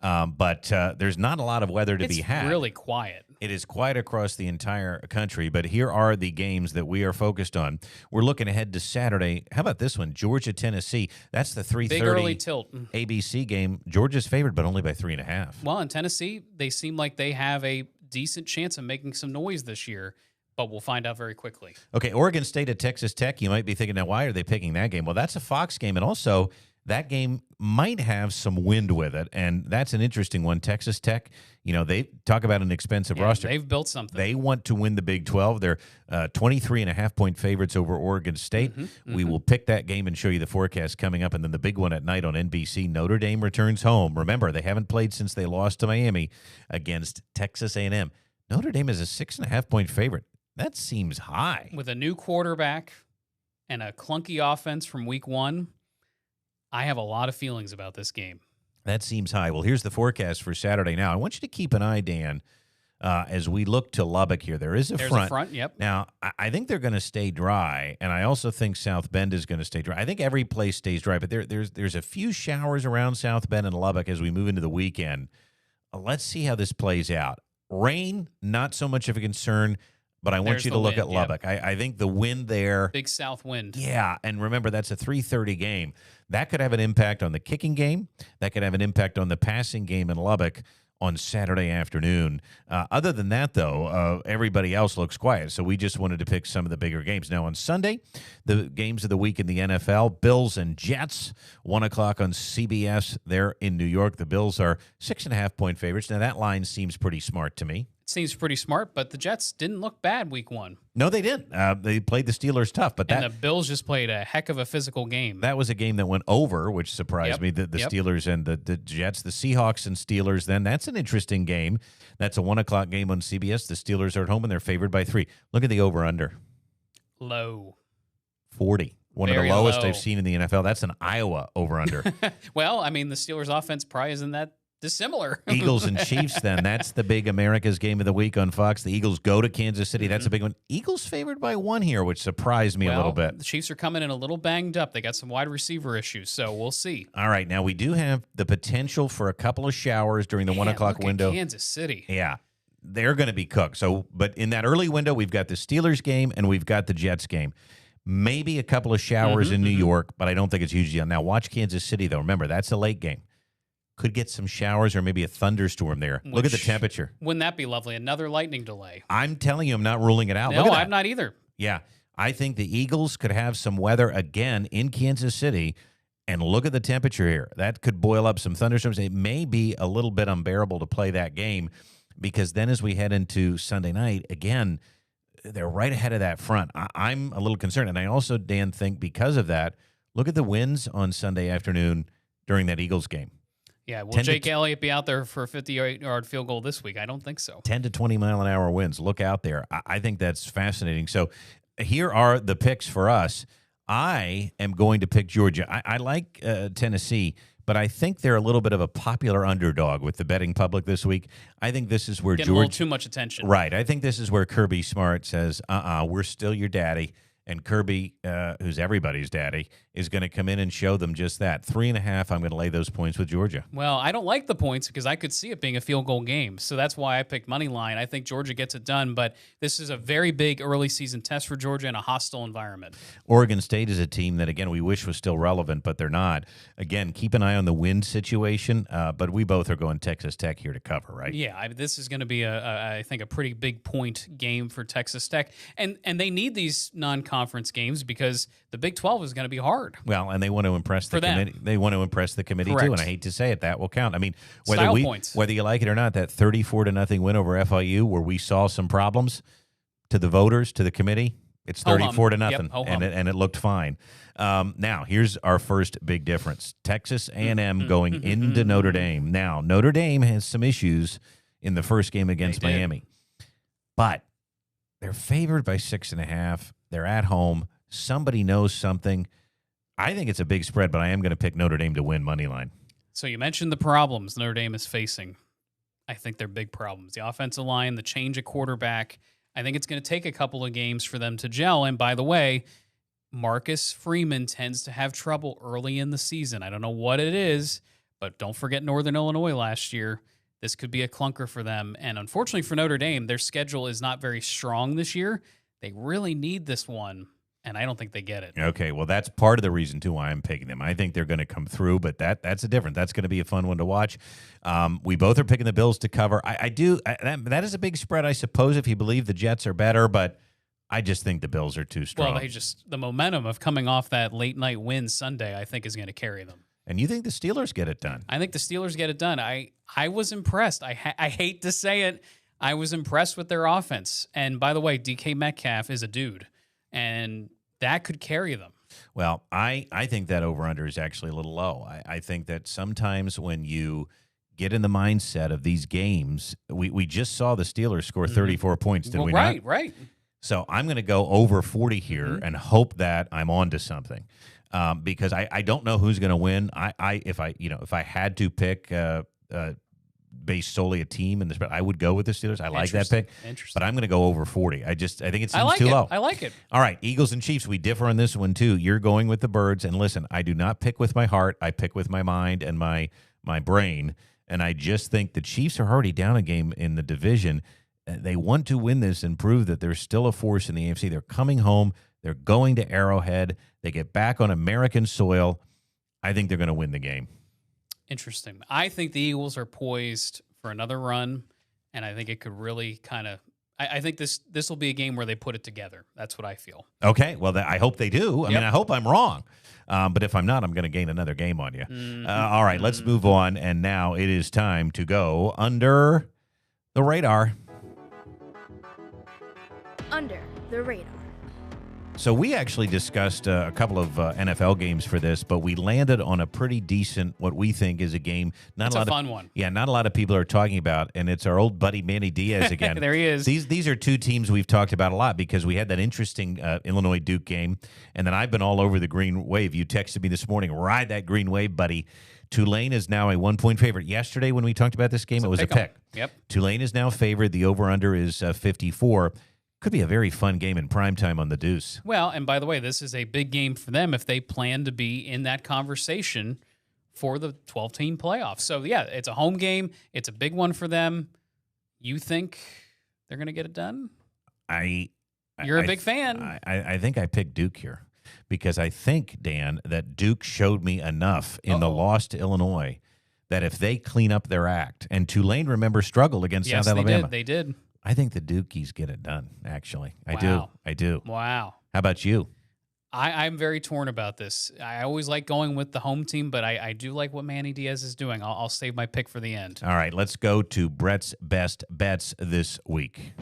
but there's not a lot of weather to be had. It's really quiet. It is quiet across the entire country, but here are the games that we are focused on. We're looking ahead to Saturday. How about this one? Georgia, Tennessee. That's the 3:30 big early tilt. ABC game. Georgia's favored, but only by 3.5. Well, in Tennessee, they seem like they have a decent chance of making some noise this year. But we'll find out very quickly. Okay, Oregon State at Texas Tech. You might be thinking, now, why are they picking that game? Well, that's a Fox game, and also that game might have some wind with it, and that's an interesting one. Texas Tech, they talk about an expensive roster. They've built something. They want to win the Big 12. They're 23.5-point favorites over Oregon State. We will pick that game and show you the forecast coming up, and then the big one at night on NBC, Notre Dame returns home. Remember, they haven't played since they lost to Miami against Texas A&M. Notre Dame is a 6.5-point favorite. That seems high. With a new quarterback and a clunky offense from week 1, I have a lot of feelings about this game. That seems high. Well, here's the forecast for Saturday. Now, I want you to keep an eye, Dan, as we look to Lubbock here. There's a front. Yep. Now, I think they're going to stay dry, and I also think South Bend is going to stay dry. I think every place stays dry, but there's a few showers around South Bend and Lubbock as we move into the weekend. Let's see how this plays out. Rain, not so much of a concern. But I want you to look at Lubbock. Yep. I think the wind there. Big south wind. Yeah, and remember, that's a 3:30 game. That could have an impact on the kicking game. That could have an impact on the passing game in Lubbock. on Saturday afternoon. Other than that, though, everybody else looks quiet. So we just wanted to pick some of the bigger games. Now on Sunday, the games of the week in the NFL, Bills and Jets, 1 o'clock on CBS there in New York. The Bills are 6.5-point favorites. Now that line seems pretty smart to me. It seems pretty smart, but the Jets didn't look bad week 1. No, they didn't. They played the Steelers tough, but And the Bills just played a heck of a physical game. that was a game that went over, which surprised me. The Steelers and the Jets, the Seahawks and Steelers. Then that's an interesting game. That's a 1 o'clock game on CBS. The Steelers are at home and they're favored by 3. Look at the over/under. Low. 40. One Very of the lowest low. I've seen in the NFL. That's an Iowa over/under. Well, I mean, the Steelers' offense probably isn't that dissimilar. Eagles and Chiefs, then. That's the big America's game of the week on Fox. The Eagles go to Kansas City. That's a big one. Eagles favored by 1 here, which surprised me a little bit. The Chiefs are coming in a little banged up. They got some wide receiver issues, so we'll see. All right. Now, we do have the potential for a couple of showers during the 1 o'clock look at window. Kansas City. Yeah. They're going to be cooked. So, but in that early window, we've got the Steelers game and we've got the Jets game. Maybe a couple of showers in New York, but I don't think it's a huge deal. Now, watch Kansas City, though. Remember, that's a late game. Could get some showers or maybe a thunderstorm there. Look at the temperature. Wouldn't that be lovely? Another lightning delay. I'm telling you, I'm not ruling it out. No, Look at that. I'm not either. Yeah. I think the Eagles could have some weather again in Kansas City. And look at the temperature here. That could boil up some thunderstorms. It may be a little bit unbearable to play that game because then as we head into Sunday night, again, they're right ahead of that front. I'm a little concerned. And I also, Dan, think because of that, look at the winds on Sunday afternoon during that Eagles game. Yeah, will Jake Elliott be out there for a 58-yard field goal this week? I don't think so. 10 to 20 mile an hour winds. Look out there. I think that's fascinating. So here are the picks for us. I am going to pick Georgia. I like Tennessee, but I think they're a little bit of a popular underdog with the betting public this week. I think this is where Getting a little too much attention. Right. I think this is where Kirby Smart says, we're still your daddy. And Kirby, who's everybody's daddy, is going to come in and show them just that. 3.5, I'm going to lay those points with Georgia. Well, I don't like the points because I could see it being a field goal game. So that's why I picked money line. I think Georgia gets it done, but this is a very big early season test for Georgia in a hostile environment. Oregon State is a team that, again, we wish was still relevant, but they're not. Again, keep an eye on the wind situation, but we both are going Texas Tech here to cover, right? Yeah, this is going to be, I think, a pretty big point game for Texas Tech. And they need these non-conference games because the Big 12 is going to be hard. Well, and they want to impress the committee. They want to impress the committee Correct. too, and I hate to say it, that will count. I mean, Points. whether you like it or not, that 34-0 win over FIU, where we saw some problems to the voters, to the committee, it's 34-0, Yep, and it looked fine. Now, here's our first big difference: Texas A&M going into Notre Dame. Now, Notre Dame has some issues in the first game against Miami, but they're favored by 6.5. They're at home. Somebody knows something. I think it's a big spread, but I am going to pick Notre Dame to win money line. So you mentioned the problems Notre Dame is facing. I think they're big problems. The offensive line, the change of quarterback. I think it's going to take a couple of games for them to gel. And by the way, Marcus Freeman tends to have trouble early in the season. I don't know what it is, but don't forget Northern Illinois last year. This could be a clunker for them. And unfortunately for Notre Dame, their schedule is not very strong this year. They really need this one, and I don't think they get it. Okay, well, that's part of the reason, too, why I'm picking them. I think they're going to come through, but that's a different. That's going to be a fun one to watch. We both are picking the Bills to cover. That is a big spread, I suppose, if you believe the Jets are better, but I just think the Bills are too strong. Well, the momentum of coming off that late-night win Sunday, I think, is going to carry them. And you think the Steelers get it done? I think the Steelers get it done. I was impressed. I hate to say it. I was impressed with their offense. And by the way, DK Metcalf is a dude, and that could carry them. Well, I think that over-under is actually a little low. I think that sometimes when you get in the mindset of these games, we just saw the Steelers score 34 points, did we not? Right. So I'm going to go over 40 here and hope that I'm onto something. Because I don't know who's going to win. If I had to pick based solely a team in the spread, I would go with the Steelers. I like that pick. But I'm going to go over 40. I think it seems too low. I like it. All right, Eagles and Chiefs, we differ on this one too. You're going with the Birds, and listen, I do not pick with my heart. I pick with my mind and my brain, and I just think the Chiefs are already down a game in the division. They want to win this and prove that they're still a force in the AFC. They're coming home. They're going to Arrowhead. They get back on American soil. I think they're going to win the game. Interesting. I think the Eagles are poised for another run, and I think it could really kind of. I think this will be a game where they put it together. That's what I feel. Okay, well, I hope they do. I mean, I hope I'm wrong. But if I'm not, I'm going to gain another game on you. All right, let's move on. And now it is time to go under the radar. Under the radar. So we actually discussed a couple of NFL games for this, but we landed on a pretty decent, what we think is a game. It's a fun one. Yeah, not a lot of people are talking about, and it's our old buddy Manny Diaz again. There he is. These are two teams we've talked about a lot because we had that interesting Illinois-Duke game, and then I've been all over the green wave. You texted me this morning, ride that green wave, buddy. Tulane is now a 1-point favorite. Yesterday when we talked about this game, it was a pick. Yep. Tulane is now favored. The over-under is 54. Could be a very fun game in primetime on the Deuce. Well, and by the way, this is a big game for them if they plan to be in that conversation for the 12-team playoffs. So, yeah, it's a home game. It's a big one for them. You think they're going to get it done? You're a big fan. I think I picked Duke here because I think, Dan, that Duke showed me enough in the loss to Illinois that if they clean up their act, and Tulane, remember, struggled against South Alabama. They did. I think the Dukies get it done, actually. I do. Wow. How about you? I'm very torn about this. I always like going with the home team, but I do like what Manny Diaz is doing. I'll save my pick for the end. All right, let's go to Brett's best bets this week.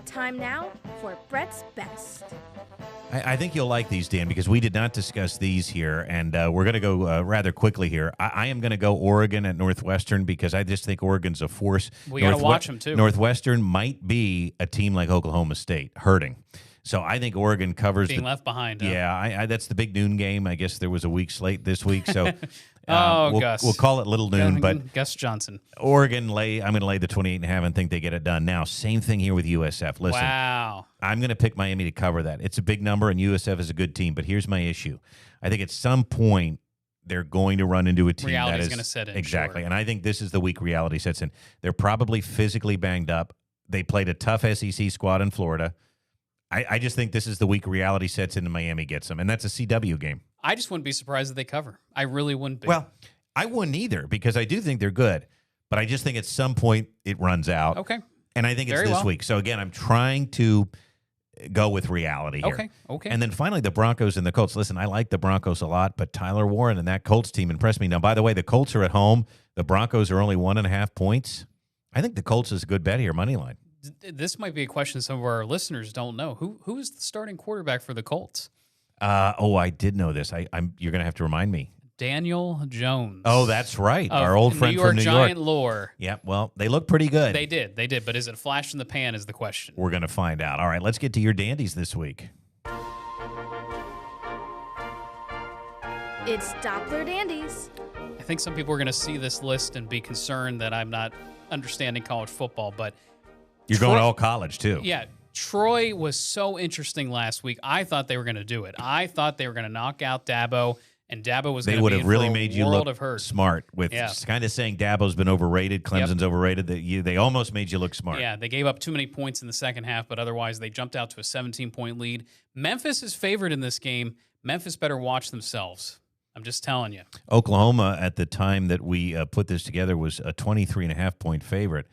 Time now for Brett's Best. I think you'll like these, Dan, because we did not discuss these here, and we're going to go rather quickly here. I am going to go Oregon at Northwestern because I just think Oregon's a force. We got to watch them, too. Northwestern might be a team like Oklahoma State, hurting. So I think Oregon covers. Being left behind. Huh? Yeah, that's the big noon game. I guess there was a week slate this week, so Gus. We'll call it Little Noon. But Gus Johnson. Oregon I'm going to lay the 28.5 and think they get it done. Now, same thing here with USF. Listen, wow. I'm going to pick Miami to cover that. It's a big number, and USF is a good team. But here's my issue. I think at some point they're going to run into a team Reality's that is going to set in. Exactly, sure. And I think this is the week reality sets in. They're probably physically banged up. They played a tough SEC squad in Florida. I just think this is the week reality sets in and Miami gets them, and that's a CW game. I just wouldn't be surprised if they cover. I really wouldn't be. Well, I wouldn't either because I do think they're good, but I just think at some point it runs out. Okay. And I think it's this week. So, again, I'm trying to go with reality here. Okay. And then finally, the Broncos and the Colts. Listen, I like the Broncos a lot, but Tyler Warren and that Colts team impressed me. Now, by the way, the Colts are at home. The Broncos are only 1.5 points. I think the Colts is a good bet here, money line. This might be a question some of our listeners don't know. Who is the starting quarterback for the Colts? I did know this. You're going to have to remind me. Daniel Jones. Oh, that's right. Our old friend from New York. Giant lore. Yeah, well, they look pretty good. They did. But is it a flash in the pan is the question. We're going to find out. All right, let's get to your dandies this week. It's Doppler Dandies. I think some people are going to see this list and be concerned that I'm not understanding college football, but you're going all college, too. Yeah. Troy was so interesting last week. I thought they were going to do it. I thought they were going to knock out Dabo, and Dabo was going to be They would have really made you look smart with kind of saying Dabo's been overrated, Clemson's overrated. They almost made you look smart. Yeah, they gave up too many points in the second half, but otherwise they jumped out to a 17-point lead. Memphis is favored in this game. Memphis better watch themselves. I'm just telling you. Oklahoma, at the time that we put this together, was a 23.5-point favorite.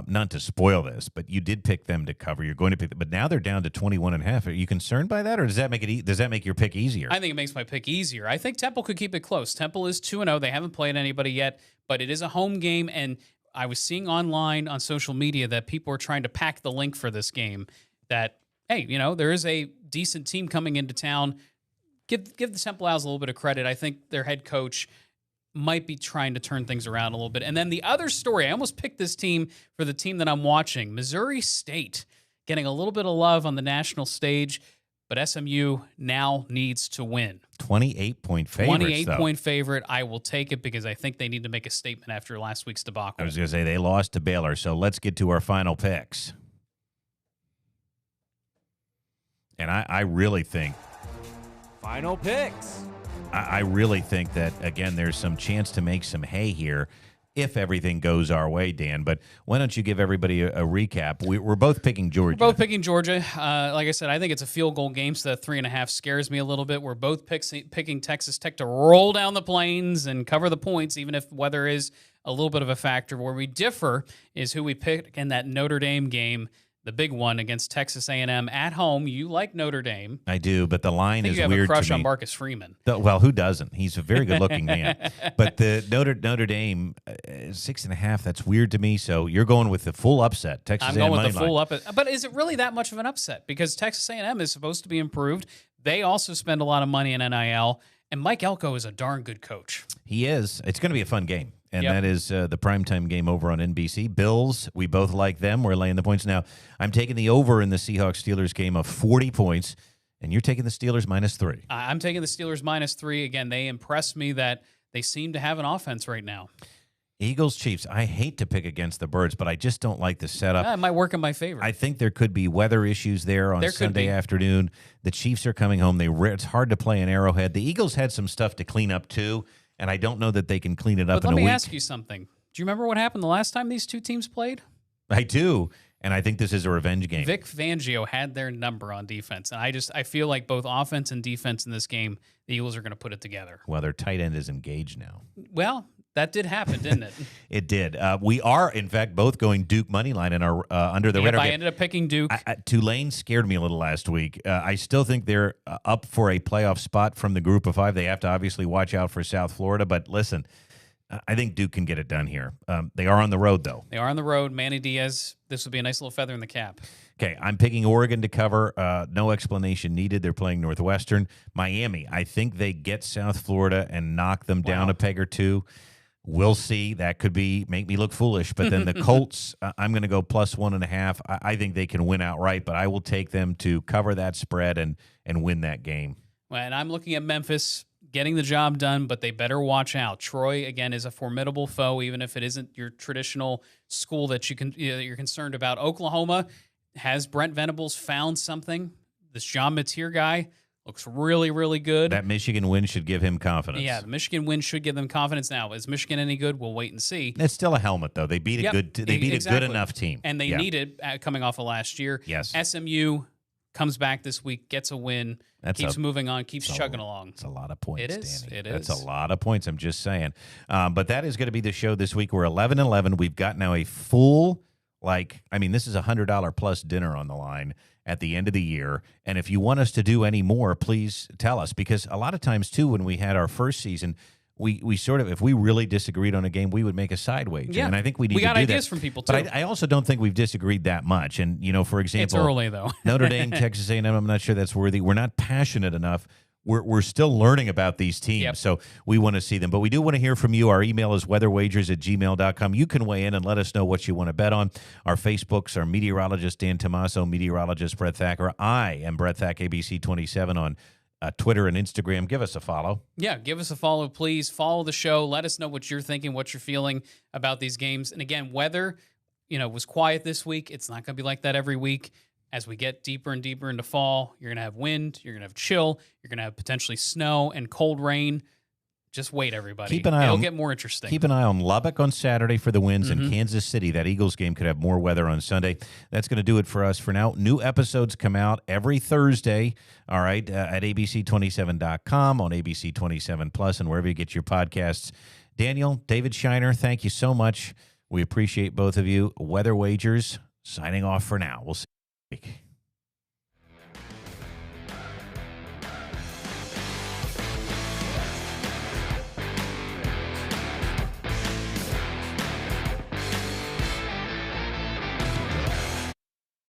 Not to spoil this, but you did pick them to cover. You're going to pick them, but now they're down to 21.5. Are you concerned by that, or does that make it? Does that make your pick easier? I think it makes my pick easier. I think Temple could keep it close. Temple is 2-0. They haven't played anybody yet, but it is a home game, and I was seeing online on social media that people are trying to pack the link for this game. That hey, there is a decent team coming into town. Give the Temple Owls a little bit of credit. I think their head coach might be trying to turn things around a little bit. And then the other story, I almost picked this team for the team that I'm watching. Missouri State getting a little bit of love on the national stage, but SMU now needs to win. 28-point favorite. 28-point favorite. I will take it because I think they need to make a statement after last week's debacle. I was going to say they lost to Baylor, so let's get to our final picks. And I really think... Final picks. I really think that, again, there's some chance to make some hay here. if everything goes our way, Dan. But why don't you give everybody a recap? We're both picking Georgia. We're both picking Georgia. Like I said, I think it's a field goal game, so that 3.5 scares me a little bit. We're both picking Texas Tech to roll down the plains and cover the points, even if weather is a little bit of a factor. Where we differ is who we pick in that Notre Dame game, the big one against Texas A&M at home. You like Notre Dame. I do, but the line is you have weird a crush to me. on Marcus Freeman. Well, who doesn't? He's a very good-looking man. But the Notre Dame 6.5, that's weird to me. So you're going with the full upset. Texas I'm A&M going with the money full line. upset. But is it really that much of an upset? Because Texas A&M is supposed to be improved. They also spend a lot of money in NIL, and Mike Elko is a darn good coach. He is. It's going to be a fun game. And Yep. that is the primetime game over on NBC. Bills, we both like them. We're laying the points. Now, I'm taking the over in the Seahawks-Steelers game of 40 points, and you're taking the Steelers -3. I'm taking the Steelers -3. Again, they impress me that they seem to have an offense right now. Eagles-Chiefs, I hate to pick against the Birds, but I just don't like the setup. It might work in my favor. I think there could be weather issues there on Sunday afternoon. The Chiefs are coming home. It's hard to play in Arrowhead. The Eagles had some stuff to clean up, too, and I don't know that they can clean it up but in a let week. me ask you something. Do you remember what happened the last time these two teams played? I do, and I think this is a revenge game. Vic Fangio had their number on defense, and I feel like both offense and defense in this game, the Eagles are going to put it together. Well, their tight end is engaged now. Well, that did happen, didn't it? It did. We are, in fact, both going Duke money line in our under the radar I game. ended up picking Duke. Tulane scared me a little last week. I still think they're up for a playoff spot from the group of 5. They have to obviously watch out for South Florida, but listen, I think Duke can get it done here. They are on the road, though. They are on the road. Manny Diaz, this would be a nice little feather in the cap. Okay, I'm picking Oregon to cover. No explanation needed. They're playing Northwestern. Miami, I think they get South Florida and knock them down a peg or two. We'll see. That could make me look foolish. But then the Colts, I'm going to go +1.5. I think they can win outright, but I will take them to cover that spread and win that game. Well, and I'm looking at Memphis getting the job done, but they better watch out. Troy, again, is a formidable foe, even if it isn't your traditional school that you're concerned about. Oklahoma has Brent Venables found something. This John Mateer guy looks really, really good. That Michigan win should give him confidence. Yeah, the Michigan win should give them confidence. Now, is Michigan any good? We'll wait and see. It's still a helmet, though. They beat a good enough team, and they need it coming off of last year. Yes, SMU comes back this week, gets a win, keeps moving on, keeps chugging along. It's a lot of points. It is. Danny. It That's is a lot of points. I'm just saying. But that is going to be the show this week. We're 11-11. We've got now a full. This is $100 plus dinner on the line at the end of the year. And if you want us to do any more, please tell us. Because a lot of times, too, when we had our first season, we sort of, if we really disagreed on a game, we would make a side wager. Yeah. And I think we need to do that. We got ideas from people, too. But I also don't think we've disagreed that much. And, for example. It's early, though. Notre Dame, Texas A&M, I'm not sure that's worthy. We're not passionate enough. We're still learning about these teams, so we want to see them. But we do want to hear from you. Our email is weatherwagers@gmail.com. You can weigh in and let us know what you want to bet on. Our Facebooks are meteorologist Dan Tomaso, meteorologist Brett Thacker. I am Brett Thack, ABC27 on Twitter and Instagram. Give us a follow. Yeah, give us a follow, please. Follow the show. Let us know what you're thinking, what you're feeling about these games. And again, weather, was quiet this week. It's not going to be like that every week. As we get deeper and deeper into fall, you're going to have wind, you're going to have chill, you're going to have potentially snow and cold rain. Just wait, everybody. It'll get more interesting. Keep an eye on Lubbock on Saturday for the winds and Kansas City. That Eagles game could have more weather on Sunday. That's going to do it for us for now. New episodes come out every Thursday, all right, at abc27.com, on ABC27 Plus, and wherever you get your podcasts. Daniel, David Shiner, thank you so much. We appreciate both of you. Weather Wagers signing off for now. We'll see you next week.